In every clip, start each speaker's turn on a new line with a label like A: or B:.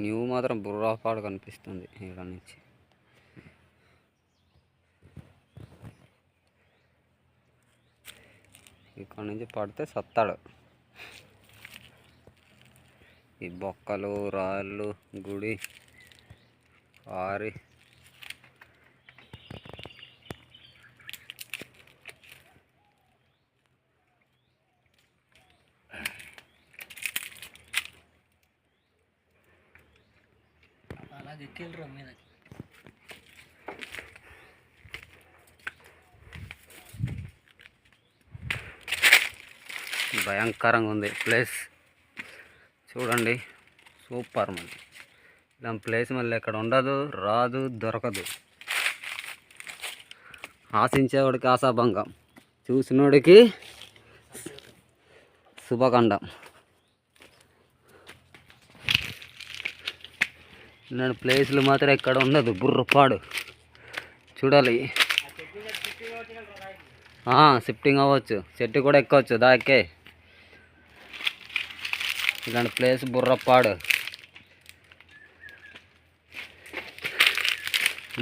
A: New మాత్రం బుర్రాపాడు కనిపిస్తుంది ఇక్కడ నుంచి. ఇక్కడ నుంచి పడితే సత్తాడు. ఈ బొక్కలు రాళ్ళు గుడి పారి భయంకరంగా ఉంది ప్లేస్. చూడండి సూపర్. మళ్ళీ ఇలాంటి ప్లేస్ మళ్ళీ ఎక్కడ ఉండదు, రాదు, దొరకదు. ఆశించేవాడికి ఆశాభంగం, చూసినోడికి శుభఖండం. ఇలాంటి ప్లేస్లు మాత్రం ఎక్కడ ఉండదు. బుర్రపాడు చూడాలి. షిఫ్టింగ్ అవ్వచ్చు, చెట్టు కూడా ఎక్కవచ్చు, ఎక్కే. ఇలాంటి ప్లేస్ బుర్రపాడు.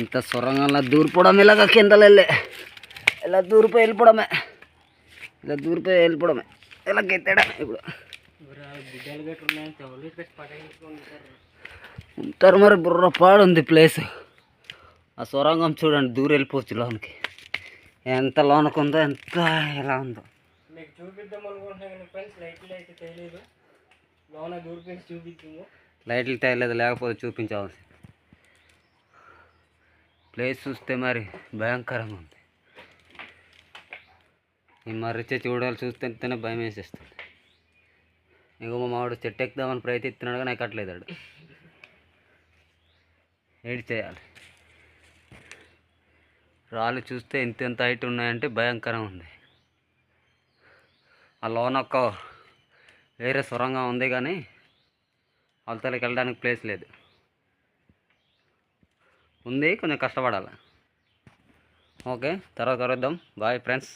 A: ఇంత సొరంగంలో దూరిపోవడం, ఇలాగ కిందలెళ్ళే ఇలా దూరిపోయి వెళ్ళిపోవడమే, ఇలా దూరిపోయి వెళ్ళిపోవడమే, ఇలా ఎత్తాడా. ఇప్పుడు ఉంటారు మరి. బుర్రపాడు ఉంది ప్లేస్. ఆ సొరంగం చూడండి, దూరం వెళ్ళిపోవచ్చు లోనికి. ఎంత లోనకుందో, ఎంత ఎలా ఉందో మీకు చూపిద్దాం అనుకుంటున్నాను ఫ్రెండ్స్. లైట్లు తేలేదు, లేకపోతే చూపించవలసి. ప్లేస్ చూస్తే మరి భయంకరంగా ఉంది. ఈ మర్రి చెట్టు చూడాలి, చూస్తేనే భయం వేసేస్తుంది. ఇంకో మా మావాడు చెట్టు ఎక్కుదామని ప్రయత్నిస్తున్నాడు కానీ ఎక్కట్లేదు. వాడు ఏడు చేయాలి. రాళ్ళు చూస్తే ఎంత హైట్ ఉన్నాయంటే భయంకరంగా ఉంది. ఆ లోనొక్క వేరే సొరంగం ఉంది కానీ అవతలకి వెళ్ళడానికి ప్లేస్ లేదు. ఉంది, కొంచెం కష్టపడాలి. ఓకే, తర్వాత కలుద్దాం. Bye friends.